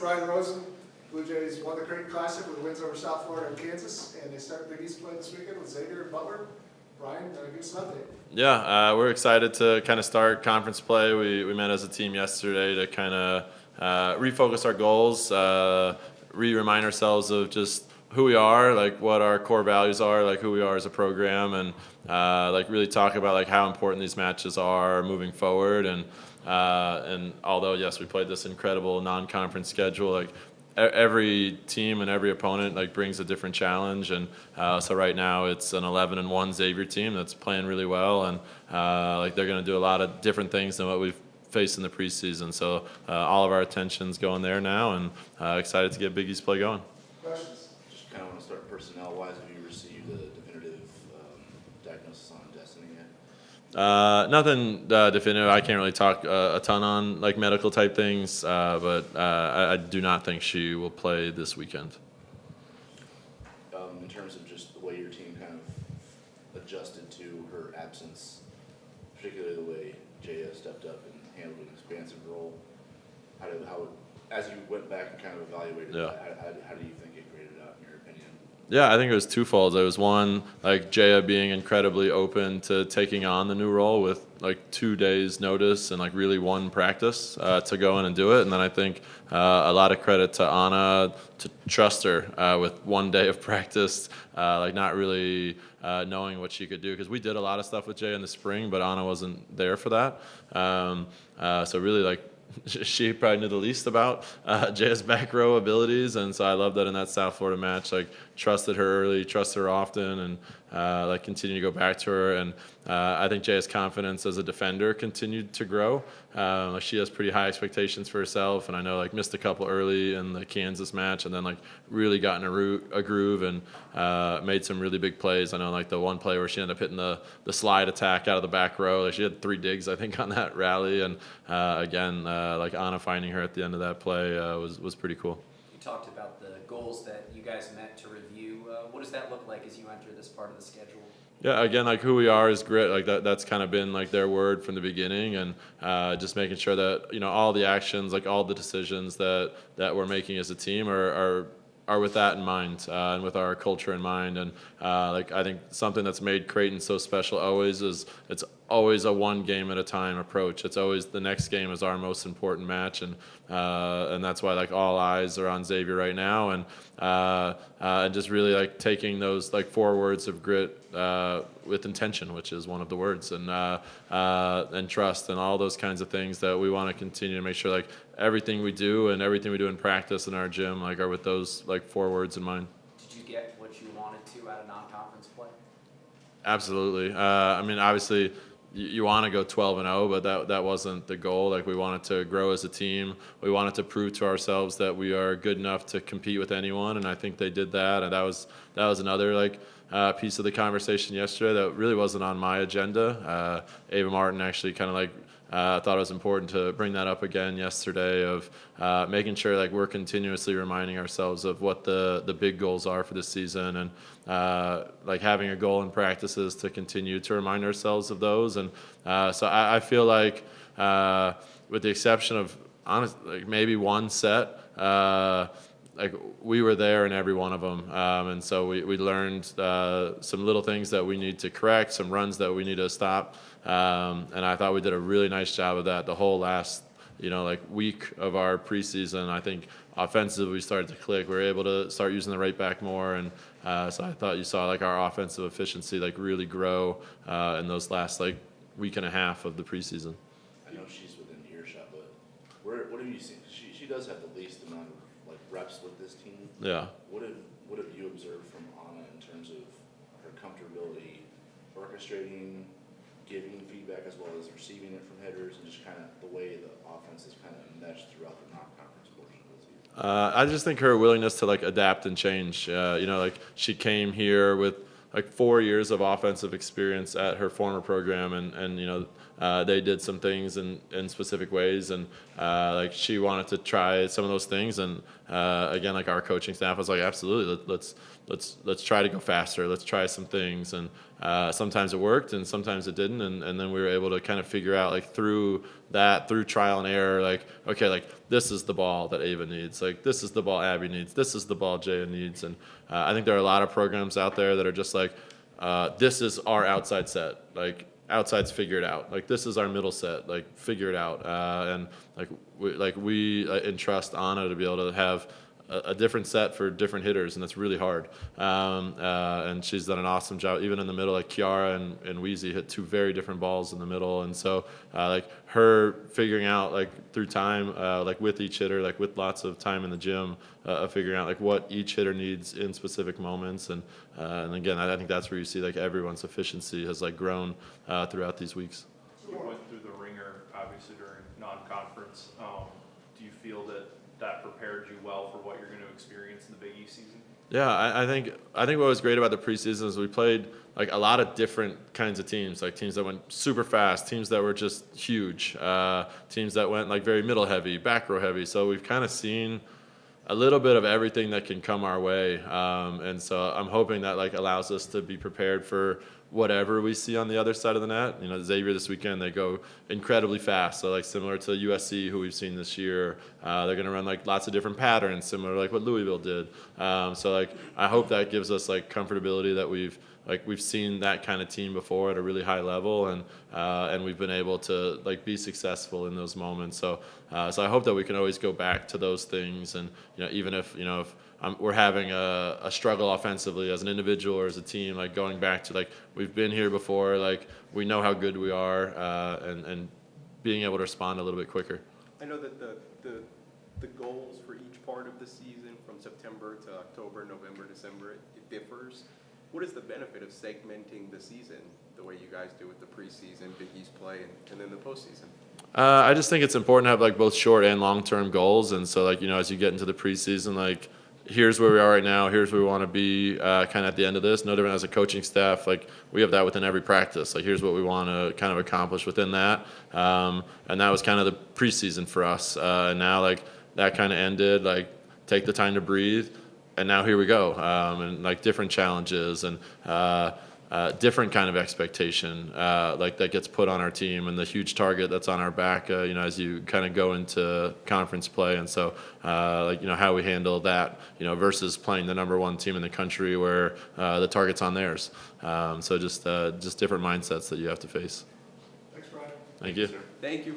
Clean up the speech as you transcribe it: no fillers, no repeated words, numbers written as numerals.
Brian Rosen. Blue Jays won the Creighton Classic with wins over South Florida and Kansas, and they start Big East play this weekend with Xavier and Butler. Brian, give us an update. Yeah, we're excited to kind of start conference play. We met as a team yesterday to kind of refocus our goals, remind ourselves of just who we are, like what our core values are, like who we are as a program, and like really talk about like how important these matches are moving forward. And although yes, we played this incredible non-conference schedule, like every team and every opponent like brings a different challenge, and so right now it's an 11-1 Xavier team that's playing really well, and like they're going to do a lot of different things than what we've faced in the preseason. So all of our attention's going there now, and excited to get Big East play going. Questions? Just kind of want to start personnel-wise. Have you received a definitive diagnosis on Destiny yet? Nothing definitive. I can't really talk a ton on like medical type things, but I do not think she will play this weekend. In terms of just the way your team kind of adjusted to her absence, particularly the way Jaya stepped up and handled an expansive role, as you went back and kind of evaluated that, how do you think it graded out in your opinion? Yeah, I think it was twofold. It was one, like Jaya being incredibly open to taking on the new role with like 2 days notice and like really one practice to go in and do it. And then I think a lot of credit to Anna to trust her with 1 day of practice, like not really knowing what she could do. Because we did a lot of stuff with Jaya in the spring, but Anna wasn't there for that. So really like, she probably knew the least about Jaya's back row abilities, and so I love that in that South Florida match, like trusted her early, trusted her often, and like continue to go back to her. And I think Jaya's confidence as a defender continued to grow. Like she has pretty high expectations for herself, and I know like missed a couple early in the Kansas match, and then like really got in a groove and made some really big plays. I know like the one play where she ended up hitting the slide attack out of the back row. Like she had 3 digs I think on that rally, and again like Anna finding her at the end of that play was pretty cool. You talked about the goals that you guys met to review. What does that look like as you enter this part of the schedule? Yeah, again, like who we are is grit. Like that's kind of been like their word from the beginning, and just making sure that all the actions, like all the decisions that we're making as a team are with that in mind, and with our culture in mind. And like I think something that's made Creighton so special always is it's always a one game at a time approach. It's always the next game is our most important match, and that's why like all eyes are on Xavier right now, and just really like taking those like 4 words of grit with intention, which is one of the words, and trust and all those kinds of things that we want to continue to make sure like everything we do and everything we do in practice in our gym like are with those like 4 words in mind. Did you get what you wanted to out of non-conference play? Absolutely. I mean, obviously, you want to go 12-0, but that wasn't the goal. Like we wanted to grow as a team. We wanted to prove to ourselves that we are good enough to compete with anyone, and I think they did that. And that was another like piece of the conversation yesterday that really wasn't on my agenda. Ava Martin actually kind of like thought it was important to bring that up again yesterday of making sure like we're continuously reminding ourselves of what the big goals are for this season, and like having a goal in practices to continue to remind ourselves of those. And so I feel like with the exception of honestly like maybe one set, like we were there in every one of them, and so we learned some little things that we need to correct, some runs that we need to stop, and I thought we did a really nice job of that the whole last like week of our preseason. I think offensively we started to click. We were able to start using the right back more, and so I thought you saw like our offensive efficiency like really grow in those last like week and a half of the preseason. I know she's within earshot, but what have you seen? She does have the least amount of like reps with this team. Yeah. What have you observed from Anna in terms of her comfortability orchestrating, giving feedback as well as receiving it from hitters, and just kind of the way the offense is kind of meshed throughout the non-conference portion of the season? I just think her willingness to like adapt and change. Like she came here with like 4 years of offensive experience at her former program, and they did some things in specific ways, and like she wanted to try some of those things, and again, like our coaching staff was like, absolutely, let's try to go faster, let's try some things, and sometimes it worked and sometimes it didn't, and then we were able to kind of figure out like through trial and error, like, okay, like this is the ball that Ava needs, like this is the ball Abby needs, this is the ball Jaya needs, and I think there are a lot of programs out there that are just like, this is our outside set, like outside's figure it out, like this is our middle set, like figure it out, and we entrust Anna to be able to have a different set for different hitters, and that's really hard. And she's done an awesome job, even in the middle. Like Kiara and Wheezy hit two very different balls in the middle, and so like her figuring out like through time, like with each hitter, like with lots of time in the gym, figuring out like what each hitter needs in specific moments, and again, I think that's where you see like everyone's efficiency has like grown throughout these weeks. You went through the ringer, obviously, during non-conference. Do you feel that prepared you well for what you're going to experience in the Big East season? Yeah, I think what was great about the preseason is we played like a lot of different kinds of teams, like teams that went super fast, teams that were just huge, teams that went like very middle heavy, back row heavy. So we've kind of seen a little bit of everything that can come our way, and so I'm hoping that like allows us to be prepared for whatever we see on the other side of the net. You know, Xavier this weekend, they go incredibly fast, so like similar to USC, who we've seen this year. They're going to run like lots of different patterns, similar to like what Louisville did. So like I hope that gives us like comfortability that we've seen that kind of team before at a really high level, and we've been able to like be successful in those moments. So I hope that we can always go back to those things, and even if we're having a struggle offensively as an individual or as a team, like going back to like we've been here before, like we know how good we are, and being able to respond a little bit quicker. I know that the goals for each part of the season, from September to October, November, December, it differs. What is the benefit of segmenting the season the way you guys do with the preseason, Big East play, and then the postseason? I just think it's important to have like both short and long-term goals, and so like as you get into the preseason, like here's where we are right now, here's where we want to be kind of at the end of this. No different as a coaching staff, like we have that within every practice. Like here's what we want to kind of accomplish within that, and that was kind of the preseason for us. And now like that kind of ended, like take the time to breathe, and now here we go, and like different challenges and different kind of expectation like that gets put on our team, and the huge target that's on our back, as you kind of go into conference play. And so how we handle that, versus playing the number one team in the country where the target's on theirs. So just different mindsets that you have to face. Thanks, Brian. Thank you. Thank you.